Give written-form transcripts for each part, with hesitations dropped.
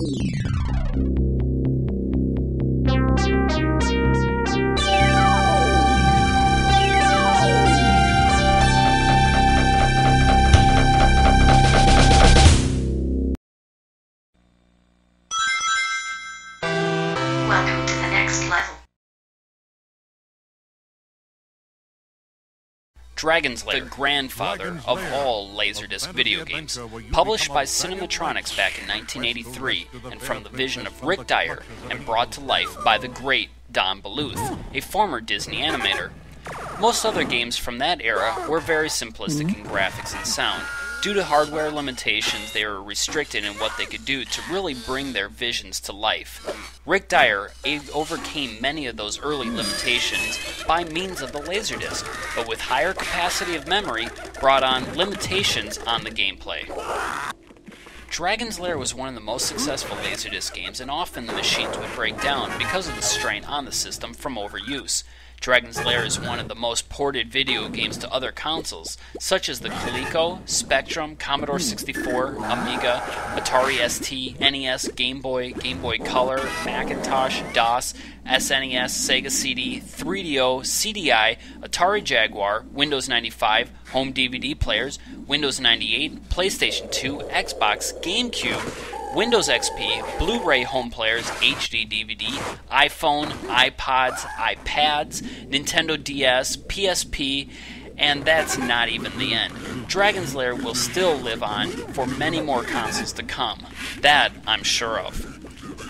Welcome to the next level. Dragon's Lair, the grandfather of all Laserdisc video games, published by Cinematronics back in 1983, and from the vision of Rick Dyer, and brought to life by the great Don Bluth, a former Disney animator. Most other games from that era were very simplistic in graphics and sound. Due to hardware limitations, they were restricted in what they could do to really bring their visions to life. Rick Dyer overcame many of those early limitations by means of the Laserdisc, but with higher capacity of memory, brought on limitations on the gameplay. Dragon's Lair was one of the most successful Laserdisc games, and often the machines would break down because of the strain on the system from overuse. Dragon's Lair is one of the most ported video games to other consoles, such as the Coleco, Spectrum, Commodore 64, Amiga, Atari ST, NES, Game Boy, Game Boy Color, Macintosh, DOS, SNES, Sega CD, 3DO, CDI, Atari Jaguar, Windows 95, home DVD players, Windows 98, PlayStation 2, Xbox, GameCube, Windows XP, Blu-ray home players, HD DVD, iPhone, iPods, iPads, Nintendo DS, PSP, and that's not even the end. Dragon's Lair will still live on for many more consoles to come. That I'm sure of.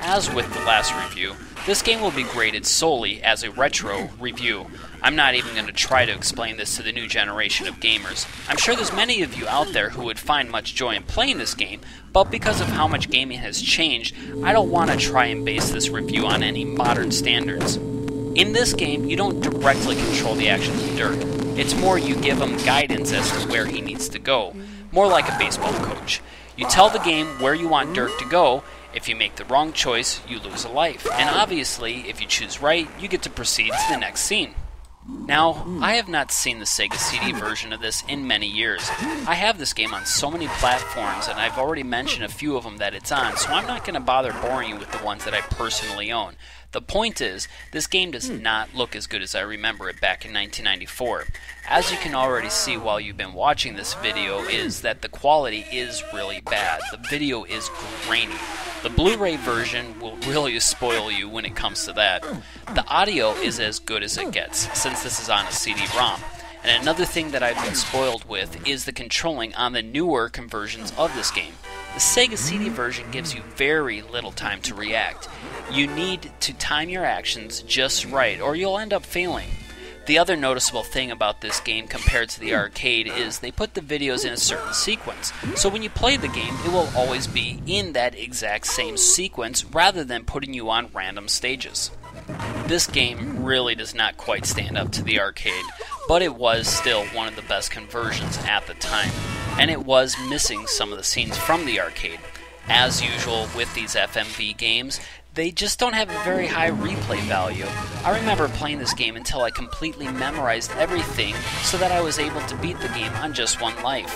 As with the last review, this game will be graded solely as a retro review. I'm not even going to try to explain this to the new generation of gamers. I'm sure there's many of you out there who would find much joy in playing this game, but because of how much gaming has changed, I don't want to try and base this review on any modern standards. In this game, you don't directly control the actions of Dirk. It's more you give him guidance as to where he needs to go, more like a baseball coach. You tell the game where you want Dirk to go. If you make the wrong choice, you lose a life. And obviously, if you choose right, you get to proceed to the next scene. Now, I have not seen the Sega CD version of this in many years. I have this game on so many platforms, and I've already mentioned a few of them that it's on, so I'm not going to bother boring you with the ones that I personally own. The point is, this game does not look as good as I remember it back in 1994. As you can already see while you've been watching this video, is that the quality is really bad. The video is grainy. The Blu-ray version will really spoil you when it comes to that. The audio is as good as it gets, since this is on a CD-ROM. And another thing that I've been spoiled with is the controlling on the newer conversions of this game. The Sega CD version gives you very little time to react. You need to time your actions just right, or you'll end up failing. The other noticeable thing about this game compared to the arcade is they put the videos in a certain sequence. So when you play the game, it will always be in that exact same sequence rather than putting you on random stages. This game really does not quite stand up to the arcade, but it was still one of the best conversions at the time, and it was missing some of the scenes from the arcade. As usual with these FMV games, they just don't have a very high replay value. I remember playing this game until I completely memorized everything so that I was able to beat the game on just one life.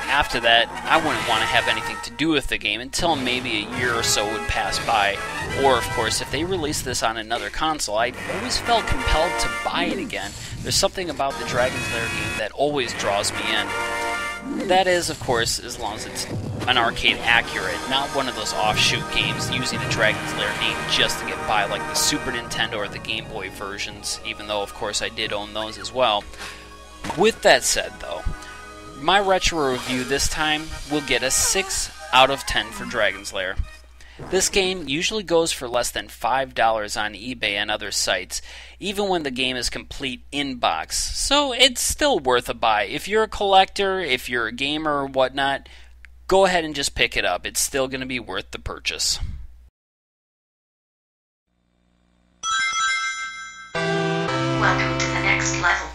After that, I wouldn't want to have anything to do with the game until maybe a year or so would pass by. Or, of course, if they released this on another console, I always felt compelled to buy it again. There's something about the Dragon's Lair game that always draws me in. That is, of course, as long as it's an arcade accurate, not one of those offshoot games using the Dragon's Lair name just to get by like the Super Nintendo or the Game Boy versions, even though, of course, I did own those as well. With that said, though, my retro review this time will get a 6 out of 10 for Dragon's Lair. This game usually goes for less than $5 on eBay and other sites, even when the game is complete in-box, so it's still worth a buy. If you're a collector, if you're a gamer or whatnot, go ahead and just pick it up. It's still going to be worth the purchase. Welcome to the next level.